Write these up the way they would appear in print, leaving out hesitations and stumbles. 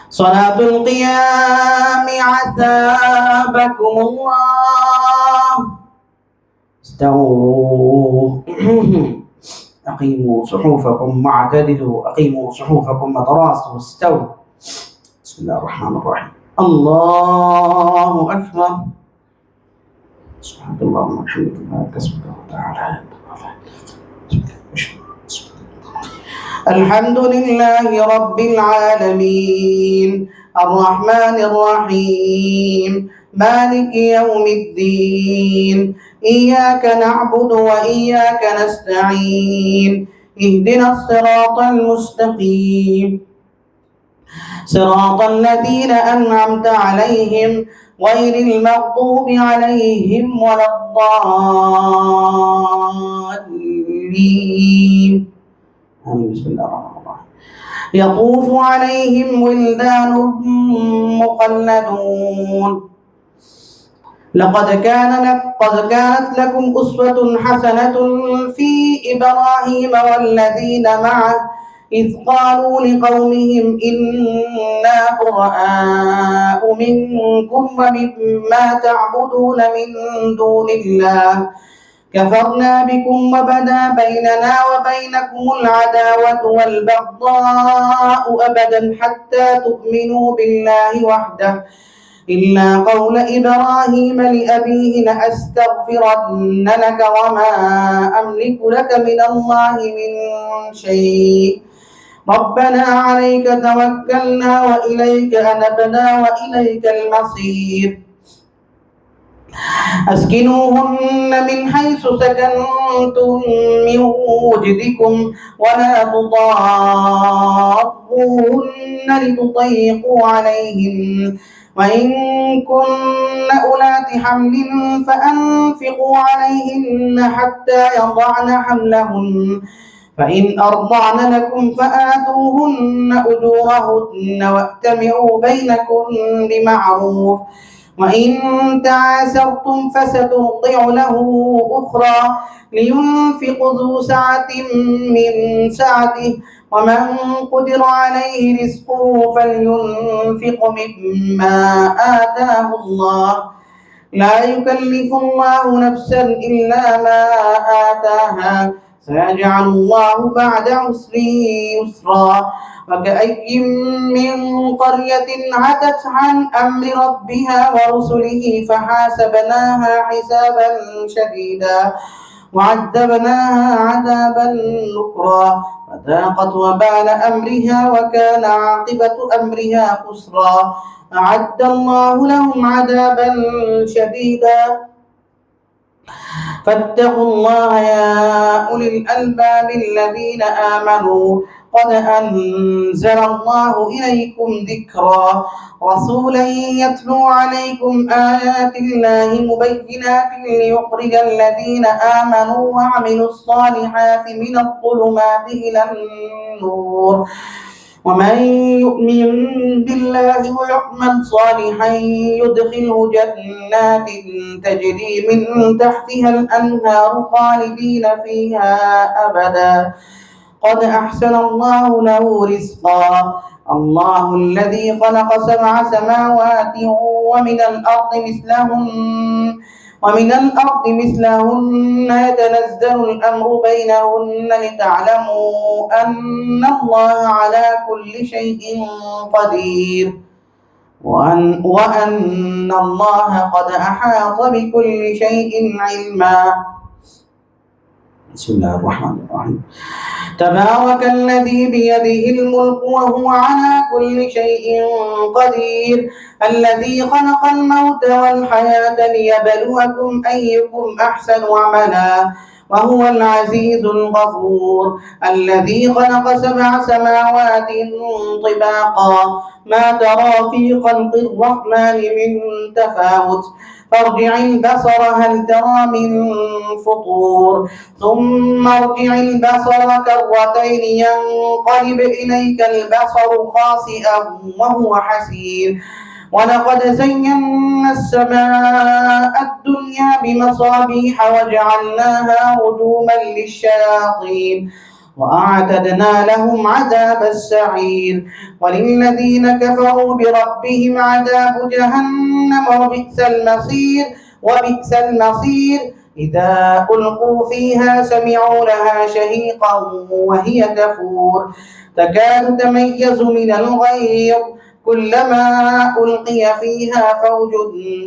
صلاة القيام عذابكم الله. استووا أقيموا صحوفكم واعتدلوا، أقيموا صحوفكم وتراصوا استووا. بسم الله الرحمن الرحيم. الله أكبر. سبحان الله والحمد لله كسبك وتعالى. الحمد لله رب العالمين الرحمن الرحيم مالك يوم الدين إياك نعبد وإياك نستعين اهدنا الصراط المستقيم صراط الذين أنعمت عليهم غير المغضوب عليهم ولا الضالين. بسم الله الرحمن الرحيم. يطوف عليهم ولدان مخلدون قد كانت لكم أسوة حسنة في إبراهيم والذين معه إذ قالوا لقومهم إنا براء منكم ومما تعبدون من دون الله كفرنا بكم وبدا بيننا وبينكم العداوة والبغضاء أبدا حتى تؤمنوا بالله وحده إلا قول إبراهيم لأبيه لأستغفرن لك وما أملك لك من الله من شيء ربنا عليك توكلنا وإليك أنبنا وإليك المصير. أسكنوهن من حيث سكنتم من وجدكم ولا تضاروهن لتضيقوا عليهن وإن كن أولات حمل فأنفقوا عليهن حتى يضعن حملهن فإن أرضعن لكم فآتوهن أجورهن وأتمروا بينكم بمعروف وإن تعاسرتم فسترضع له أخرى لينفق ذو سعة من سعته ومن قدر عليه رزقه فلينفق مما آتاه الله لا يكلف الله نفسا إلا ما آتاها سيجعل الله بعد عسر يسرا. وكأي من قرية عتت عن أمر ربها ورسله فحاسبناها حسابا شديدا وعذبناها عذابا نكرا فذاقت وبال أمرها وكان عاقبة أمرها خسرا. أعد الله لهم عذابا شديدا فاتقوا الله يا أولي الألباب الذين آمنوا قد أنزل الله إليكم ذكرا رسولا يتلو عليكم آيات الله مبينات ليخرج الذين آمنوا وعملوا الصالحات من الظلمات إلى النور ومن يؤمن بالله ويعمل صالحا يدخله جنات تجري من تحتها الأنهار خالدين فيها أبدا قد أحسن الله له رزقا. الله الذي خلق 7 سماوات ومن الأرض مثلهن يتنزل الأمر بينهن لتعلموا أن الله على كل شيء قدير وأن الله قد أحاط بكل شيء علما. بسم الله الرحمن الرحيم. تبارك الذي بيده الملك وهو على كل شيء قدير الذي خلق الموت والحياة ليبلوكم أيكم أحسن عملا وهو العزيز الغفور الذي خلق 7 سماوات طباقا ما ترى في خلق الرحمن من تفاوت فارجع البصر هل ترى من فطور ثم ارجع البصر كرتين ينقلب إليك البصر خاسئا وهو حسير ولقد زينا السماء الدنيا بمصابيح وجعلناها رجوما للشياطين وأعتدنا لهم عذاب السعير. وللذين كفروا بربهم عذاب جهنم وبئس المصير. إذا ألقوا فيها سمعوا لها شهيقا وهي تفور تكاد تميز من الغيظ كلما ألقي فيها فوج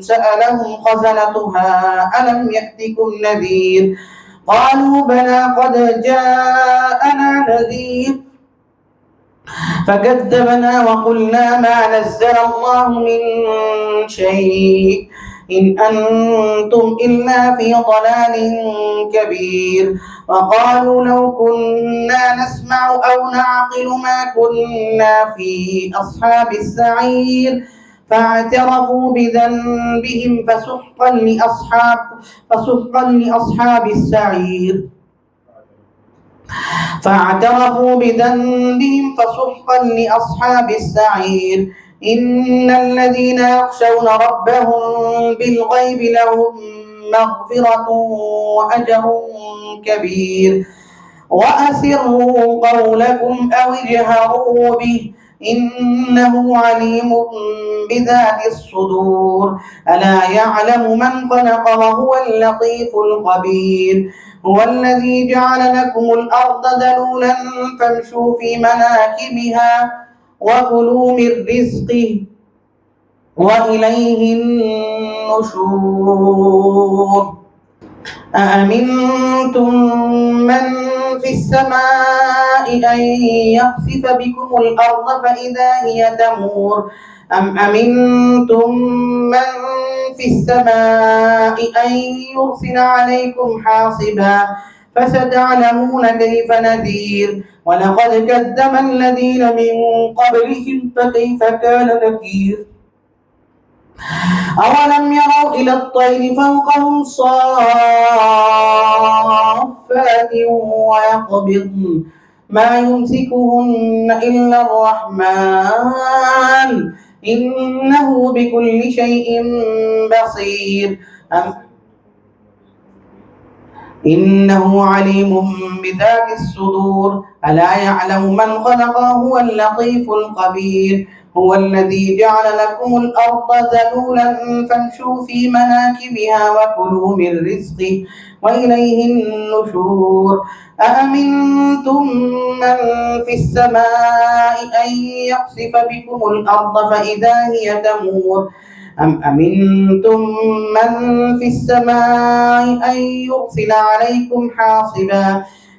سألهم خزنتها ألم يأتكم نذير قالوا بلى قد جاءنا نذير فكذبنا وقلنا ما نزل الله من شيء إن أنتم إلا في ضلال كبير. وقالوا لو كنا نسمع أو نعقل ما كنا في أصحاب السعير فاعترفوا بذنبهم فسحقا لأصحاب السعير فسحقا لأصحاب السعير. إن الذين يخشون ربهم بالغيب لهم مغفرة وأجر كبير. وأسروا قولكم أو اجهروا به إنه عليم بذات الصدور. ألا يعلم من خلق وهو اللطيف الخبير. هو الذي جعل لكم الأرض ذلولا فامشوا في مناكبها وكلوا من رزقه وإليه النشور. أأمنتم من في السماء أن يخسف بكم الأرض فإذا هي تمور أم أمنتم من في السماء أن يرسل عليكم حاصبا فستعلمون كيف نذير. ولقد كذب الذين من قبلهم فكيف كان نكير. أولم يروا إلى الطير فوقهم صافات ويقبضن ما يمسكهن إلا الرحمن إنه بكل شيء بصير. إنه عليم بذات الصدور. ألا يعلم من خلق هو اللطيف الخبير. هو الذي جعل لكم الأرض ذلولا فامشوا في مناكبها وكلوا من رزقه وإليه النشور. أأمنتم من في السماء أن يخسف بكم الأرض فإذا هي تمور أم أمنتم من في السماء أن يرسل عليكم حاصبا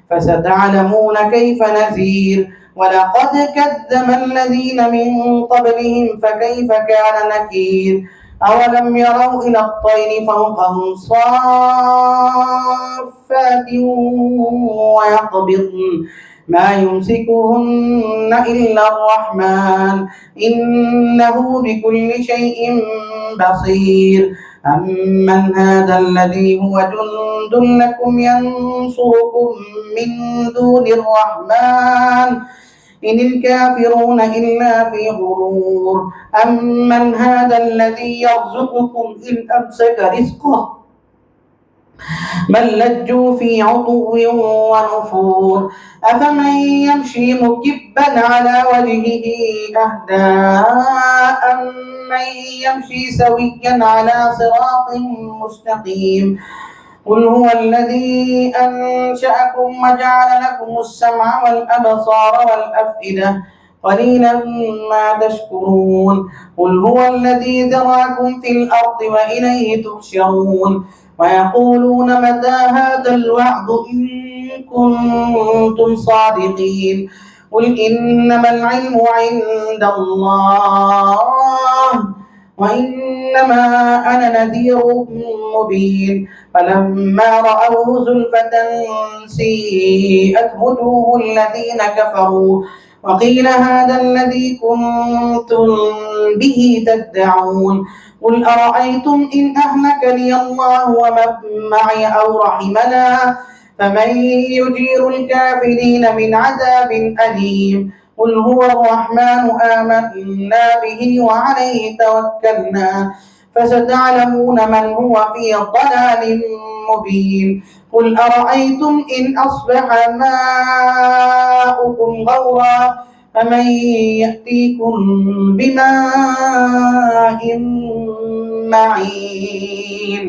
فستعلمون كيف نذير. ولقد كذب الذين من قبلهم فكيف كان نكير. أولم يروا إلى الطير فوقهم صافات ويقبضن ما يمسكهن إلا الرحمن إنه بكل شيء بصير. أمن هذا الذي هو جند لكم ينصركم من دون الرحمن إن الكافرون إلا في غرور. أمن هذا الذي يرزقكم إن أمسك رزقه بل لجوا في عتو ونفور. أفمن يمشي مكبا على وجهه أهدى أمن يمشي سويا على صراط مستقيم. قل هو الذي أنشأكم وجعل لكم السمع والأبصار والأفئدة قليلا ما تشكرون. قل هو الذي ذراكم في الأرض وإليه تحشرون. ويقولون متى هذا الوعد إن كنتم صادقين. قل إنما العلم عند الله وإنما أنا نذير مبين. فلما رأوه زلفة سيئت وجوه الذين كفروا وقيل هذا الذي كنتم به تدعون. قل أرأيتم إن أهلكني الله ومن معي أو رحمنا فمن يجير الكافرين من عذاب أليم. قل هو الرحمن آمنا به وعليه توكلنا فستعلمون من هو في ضلال مبين. قل أرأيتم إن أصبح ماؤكم غورا فمن يأتيكم بماء معين.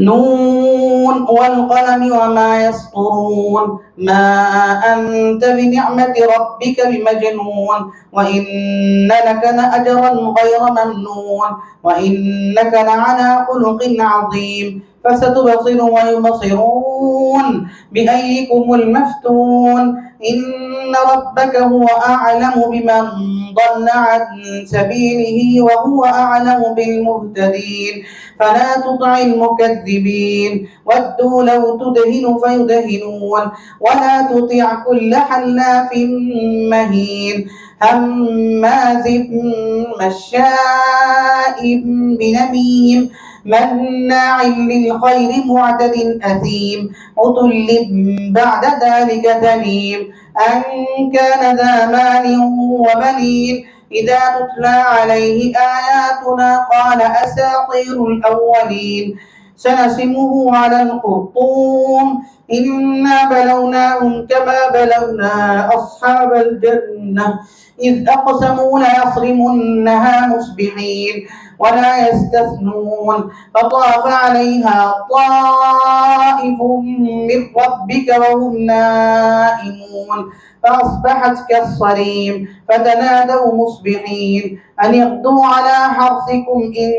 نون والقلم وما يسطرون ما أنت بنعمة ربك بمجنون وإن لك لأجرا غير ممنون وإنك لعلى خلق عظيم. فستبصر ويبصرون بأيكم المفتون. إن ربك هو أعلم بمن ضل عن سبيله وهو أعلم بالمهتدين. فلا تطع المكذبين ودوا لو تدهن فيدهنون ولا تطع كل حلاف مهين هماز مشاء بنميم مناع للخير معتد أثيم عتل بعد ذلك ذنيم أن كان ذا مال وبنين. إذا تتلى عليه آياتنا قال أساطير الأولين سنسمه على الخرطوم إنا بلوناهم كما بلونا أصحاب الجنة إذ أقسموا ليصرمنها مصبحين ولا يستثنون. فطاف عليها طائف من ربك وهم نائمون فأصبحت كالصريم. فتنادوا مصبحين أن اغدوا على حرثكم إن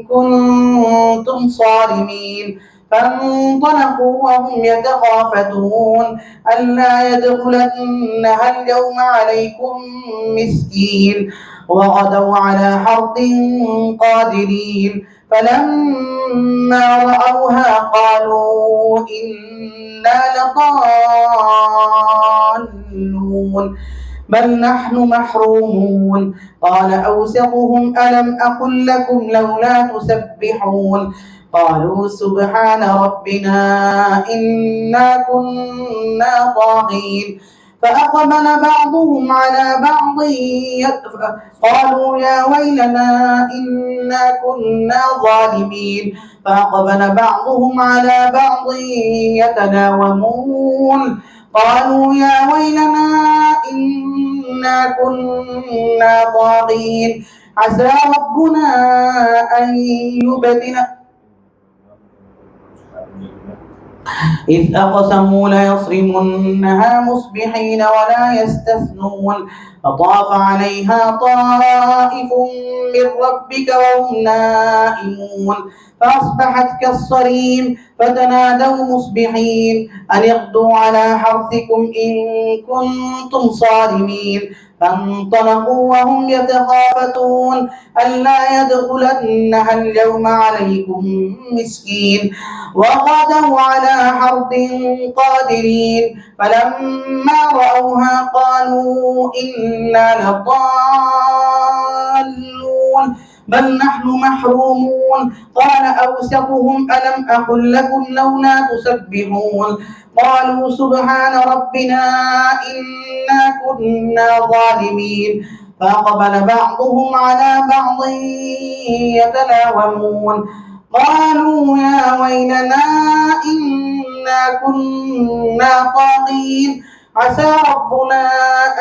كنتم صارمين. فانطلقوا وهم يتخافتون ألا يدخلنها اليوم عليكم مسكين وغدوا على حرد قادرين. فلما رأوها قالوا إنا لضالون بل نحن محرومون. قال أوسطهم ألم أقل لكم لولا تسبحون قالوا سبحان ربنا إنا كنا طاغين. فأقبل بعضهم على بعض قالوا يا ويلنا إنا كنا ظالمين. فأقبل بعضهم على بعض يتناومون قالوا يا ويلنا إنا كنا طاغين عسى ربنا أن يبدلنا إذ أقسموا ليصرمنها مصبحين ولا يستثنون. فطاف عليها طائف من ربك وهم نائمون فأصبحت كالصريم. فتنادوا مصبحين أن اغدوا على حرثكم إن كنتم صارمين. فانطلقوا وهم يتخافتون ألا يدخلنها اليوم عليكم مسكين وغدوا على حرد قادرين. فلما رأوها قالوا إنا لضالون بل نحن محرومون. قال أوسطهم ألم أقل لكم لولا تسبحون قالوا سبحان ربنا إنا كنا ظالمين. فأقبل بعضهم على بعض يتلاومون قالوا يا ويلنا إنا كنا طاغين عسى ربنا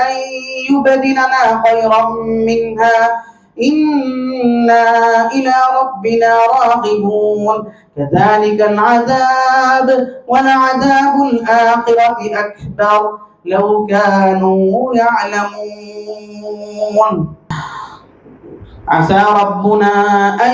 أن يبدلنا خيرا منها إنا إلى ربنا راغبون. كذلك العذاب ولعذاب الآخرة أكبر لو كانوا يعلمون. عسى ربنا أن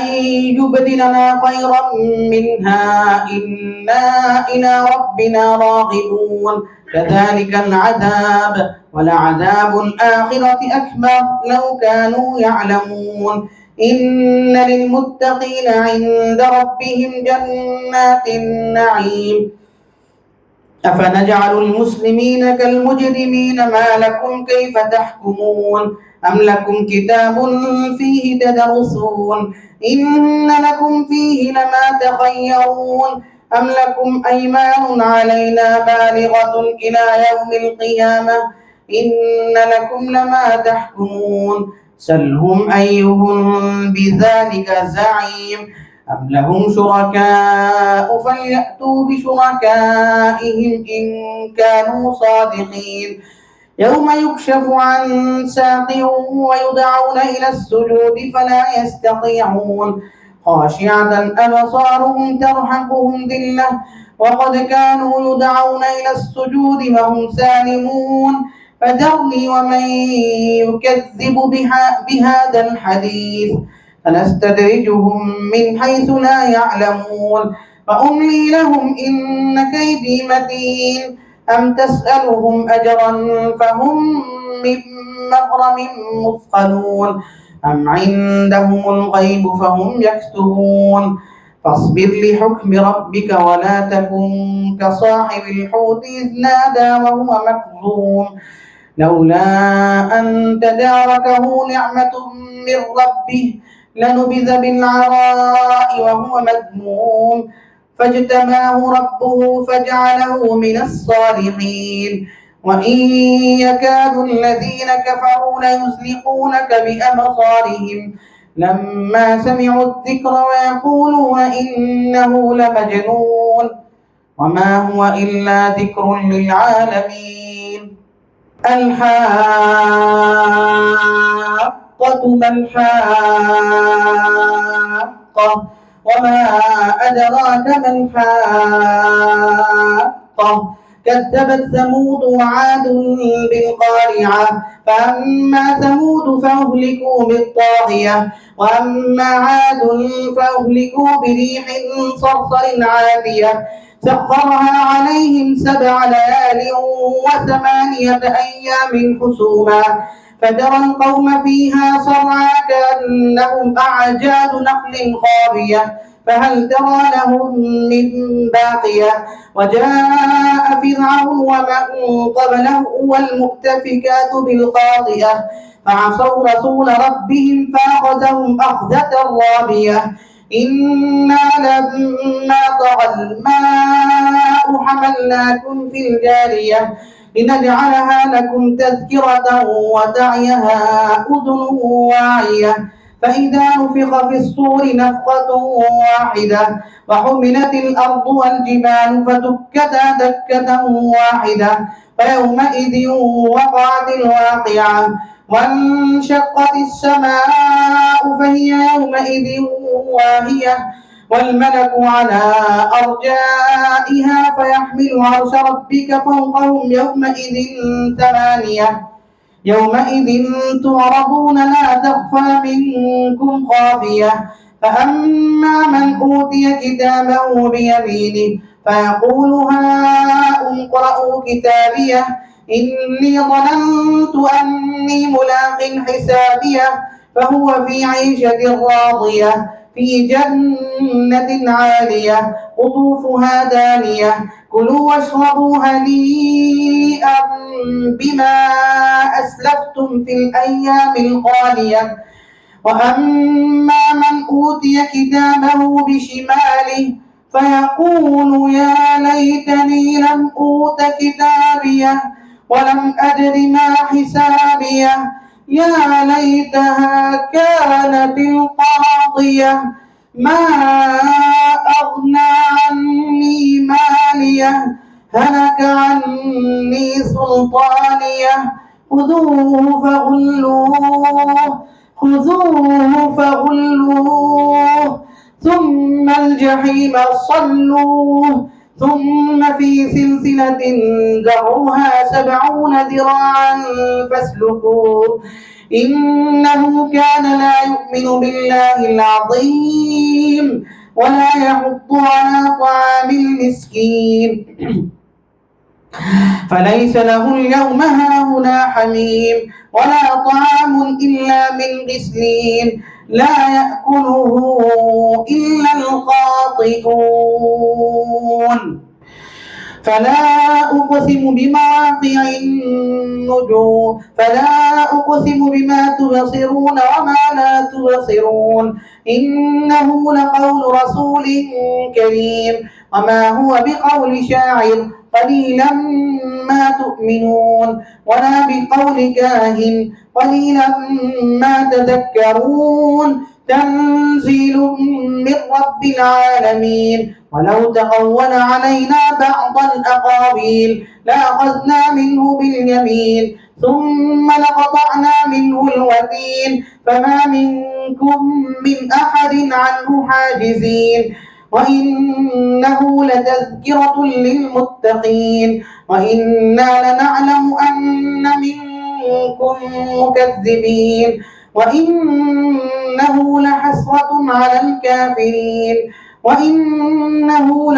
يبدلنا خيرا منها إنا إلى ربنا راغبون. كذلك العذاب ولعذاب الآخرة أكبر لو كانوا يعلمون. إن للمتقين عند ربهم جنات النعيم. أفنجعل المسلمين كالمجرمين ما لكم كيف تحكمون أم لكم كتاب فيه تدرسون إن لكم فيه لما تخيرون أم لكم أيمان علينا بالغة إلى يوم القيامة إن لكم لما تحكمون سلهم أيهم بذلك زعيم أم لهم شركاء فليأتوا بشركائهم إن كانوا صادقين يوم يكشف عن ساق ويدعون إلى السجود فلا يستطيعون خاشعة أبصارهم ترهقهم ذلة وقد كانوا يدعون إلى السجود وهم سالمون فذرني ومن يكذب بهذا الحديث سنستدرجهم من حيث لا يعلمون وأملي لهم إن كيدي متين أم تسألهم أجرا فهم من مغرم مثقلون أم عندهم الغيب فهم يكتبون فاصبر لحكم ربك ولا تكن كصاحب الحوت إذ نادى وهو مكظوم لولا أن تداركه نعمة من ربه لنبذ بالعراء وهو مذموم فاجتباه ربه فجعله من الصالحين وإن يكاد الذين كفروا ليزلقونك بأبصارهم لما سمعوا الذكر ويقولون إنه لمجنون وما هو إلا ذكر للعالمين الحاقة ما الحاقة وما أدراك ما الحاقة كذبت ثمود وعاد بالقارعة فأما ثمود فأهلكوا بالطاغية وأما عاد فأهلكوا بريح صرصر عاتية سخرها عليهم 7 ليال و8 أيام حسوما فترى القوم فيها صرعى كأنهم أعجاز نخل خاوية فهل ترى لهم من باقية وجاء فرعون ومن قبله والمؤتفكات بالخاطئة فعصوا رسول ربهم فأخذهم أخذة رابية إنا لما طغى الماء حملناكم في الجارية لنجعلها لكم تذكرة وتعيها أذن واعية فإذا نفخ في الصور نفخة واحدة وحملت الأرض والجبال فدكتا دكة واحدة فيومئذ وقعت الواقعة وانشقت السماء فهي يومئذ واهية والملك على أرجائها فيحمل عرش ربك فوقهم يومئذ 8 يومئذ تعرضون لا تخفى منكم خافية فأما من أوتي كتابه بيمينه فيقول هاؤم اقرءوا كتابيه إني ظننت أني ملاق حسابيه فهو في عيشة راضية في جنة عالية قطوفها دانية كلوا واشربوا هنيئا بما أسلفتم في الأيام الخالية وأما من أوتي كتابه بشماله فيقول يا ليتني لم أوت كتابيه ولم أدر ما حسابيه يا ليتها كانت القاضية ما أغنى عني ماليه هلك عني سلطانيه خذوه فغلوه ثم الجحيم صلوه ثم في سلسلة ذرعها 70 ذراعا فاسلكوه إنه كان لا يؤمن بالله العظيم ولا يحض على طعام المسكين فليس له اليوم هاهنا حميم ولا طعام إلا من غسلين لا يأكله إلا الخاطئون فلا أقسم بمواقع النجوم فلا أقسم بما تبصرون وما لا تبصرون إنه لقول رسول كريم وما هو بقول شاعر قليلا ما تؤمنون ولا بقول كاهن قليلا ما تذكرون تنزيل من رب العالمين ولو تقول علينا بعض الأقاويل لأخذنا منه باليمين ثم لقطعنا منه الوتين فما منكم من أحد عنه حاجزين وإنه لتذكرة للمتقين وإنا لنعلم أن منكم مكذبين وإنه لحسرة على الكافرين وإنه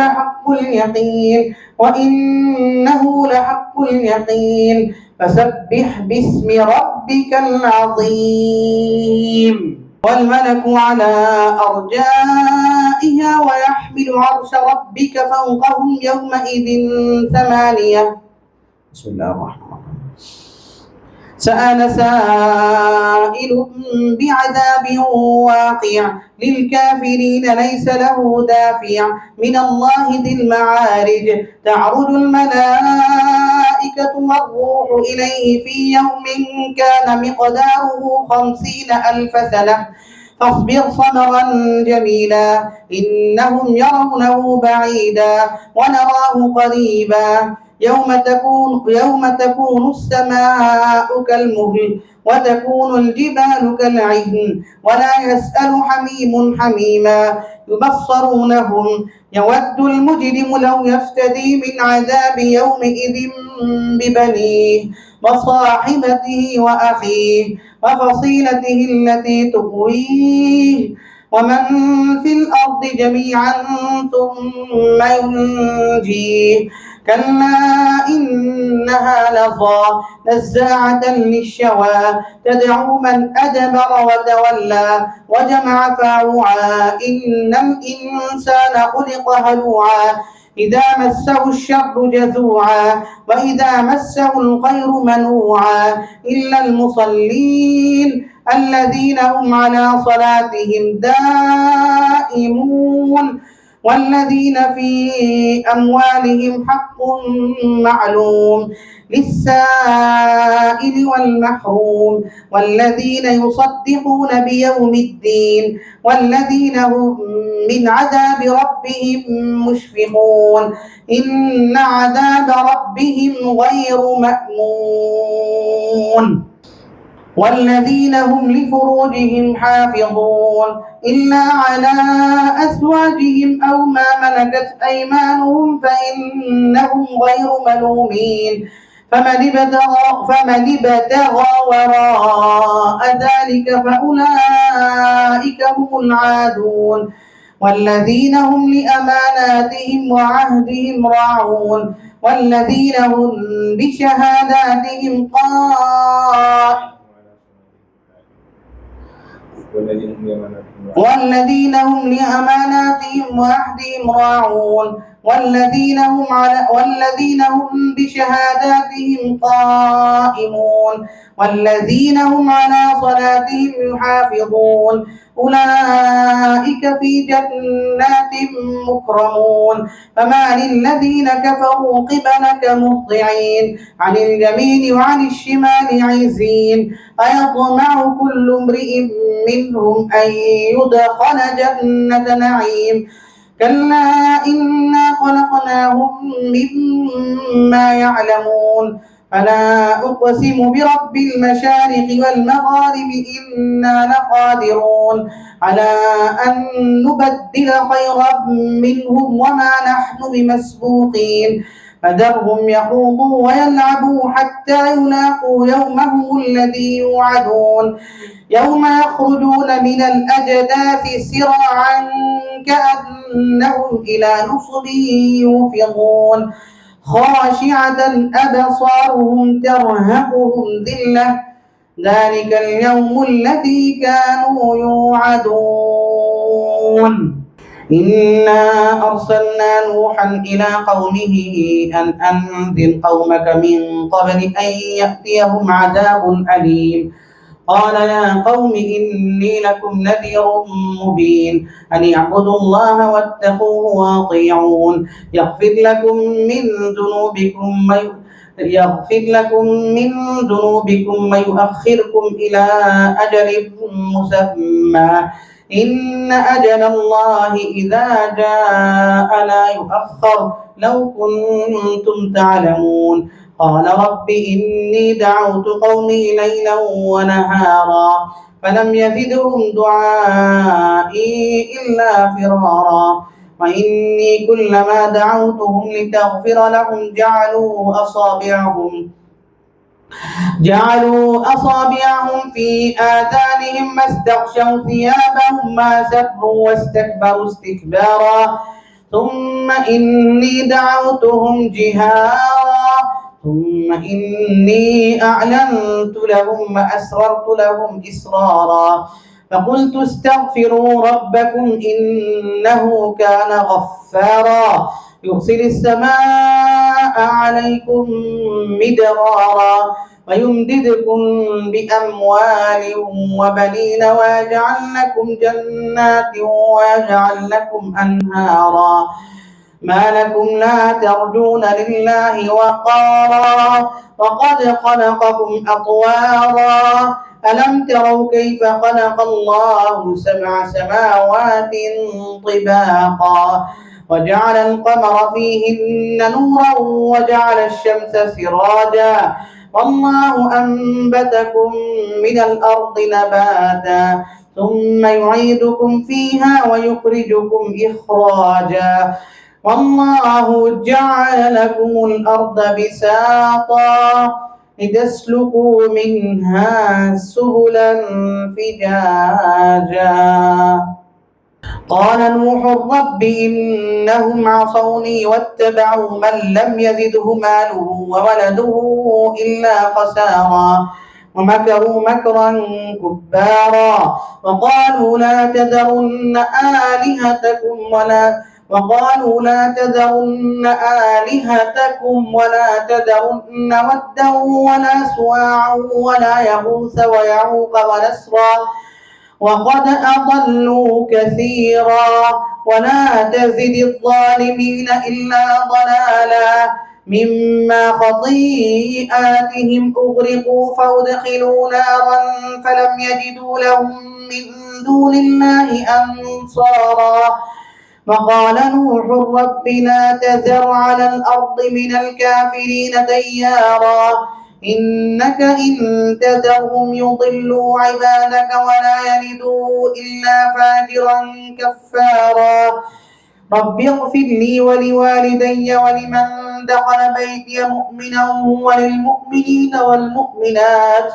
لحق اليقين فسبح باسم ربك العظيم والملك على أرجائها ويحمل عرش ربك فوقهم يومئذ ثمانية. بسم الله الرحمن الرحيم. سأل سائل بعذاب واقع للكافرين ليس له دافع من الله ذي المعارج تعرج الملائكة والروح إليه في يوم كان مقداره 50,000 سنة فاصبر صبرا جميلا إنهم يرونه بعيدا ونراه قريبا يوم تكون السماء كالمهل وتكون الجبال كالعهن ولا يسأل حميم حميما يبصرونهم يود المجرم لو يفتدي من عذاب يومئذ ببنيه وصاحبته وأخيه وفصيلته التي تؤويه ومن في الأرض جميعا ثم ينجيه كلا إنها لظى نزاعة للشوى تدعو من أدبر وتولى وجمع فأوعى إن الإنسان خلق هلوعا إذا مسه الشر جزوعا وإذا مسه الخير منوعا إلا المصلين الذين هم على صلاتهم دائمون والذين في أموالهم حق معلوم للسائل والمحروم والذين يصدقون بيوم الدين والذين هم من عذاب ربهم مشفقون إن عذاب ربهم غير مأمون والذين هم لفروجهم حافظون إلا على أزواجهم أو ما ملكت أيمانهم فإنهم غير ملومين فمن ابتغى وراء ذلك فأولئك هم العادون والذين هم لأماناتهم وعهدهم راعون والذين هم بشهاداتهم والذين هم لأماناتهم وعهدهم راعون والذين هم بشهاداتهم قائمون والذين هم على صلاتهم يحافظون أولئك في جنات مكرمون فما للذين كفروا قبلك مهطعين عن اليمين وعن الشمال عزين أيطمع كل امرئ منهم أن يدخل جنة نعيم كلا إنا خلقناهم مما يعلمون فلا أقسم برب المشارق والمغارب إنا لقادرون على أن نبدل خيرا منهم وما نحن بمسبوقين فذرهم يخوضوا ويلعبوا حتى يلاقوا يومهم الذي يوعدون يوم يخرجون من الأجداث سراعا كأنهم إلى نصب يوفضون خاشعة أبصارهم ترهقهم ذلة ذلك اليوم الذي كانوا يوعدون إنا أرسلنا نوحا إلى قومه أن أنذر قومك من قبل أن يأتيهم عذاب أليم قال يا قوم إني لكم نذير مبين أن اعبدوا الله واتقوه وأطيعون يغفر لكم من ذنوبكم ويؤخركم إلى أجل مسمى إن أجل الله إذا جاء لا يؤخر لو كنتم تعلمون قال رب إني دعوت قومي ليلا ونهارا فلم يزدهم دعائي إلا فرارا وإني كلما دعوتهم لتغفر لهم جعلوا أصابعهم في آذانهم ما استغشوا ثيابهم ما سروا واستكبروا استكبارا ثم إني دعوتهم جهارا ثم إني أعلنت لهم وأسررت لهم إسرارا فقلت استغفروا ربكم إنه كان غفارا يرسل السماء عليكم مدرارا ويمددكم بأموال وبنين ويجعل لكم جنات ويجعل لكم أنهارا ما لكم لا ترجون لله وقارا وقد خلقكم أطوارا ألم تروا كيف خلق الله 7 سماوات طباقا وجعل القمر فيهن نورا وجعل الشمس سراجا والله أنبتكم من الأرض نباتا ثم يعيدكم فيها ويخرجكم إخراجا والله جعل لكم الأرض بساطا لتسلكوا منها سبلا فجاجا قال نوح رب إنهم عصوني واتبعوا من لم يزده ماله وولده إلا خسارا ومكروا مكرا كبارا وقالوا لا تذرن آلهتكم ولا تذرن ودا ولا سواعا ولا يغوث ويعوق ونسرا وقد أضلوا كثيرا ولا تزد الظالمين إلا ضلالا مما خطيئاتهم أغرقوا فأدخلوا نارا فلم يجدوا لهم من دون الله أنصارا وقال نوح رب لا تذر على الأرض من الكافرين ديارا إنك إن تذرهم يضلوا عبادك ولا يلدوا إلا فاجرا كفارا رب اغفر لي ولوالدي ولمن دخل بيتي مؤمنا وللمؤمنين والمؤمنات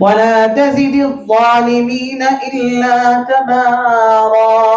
ولا تزد الظالمين إلا تبارا.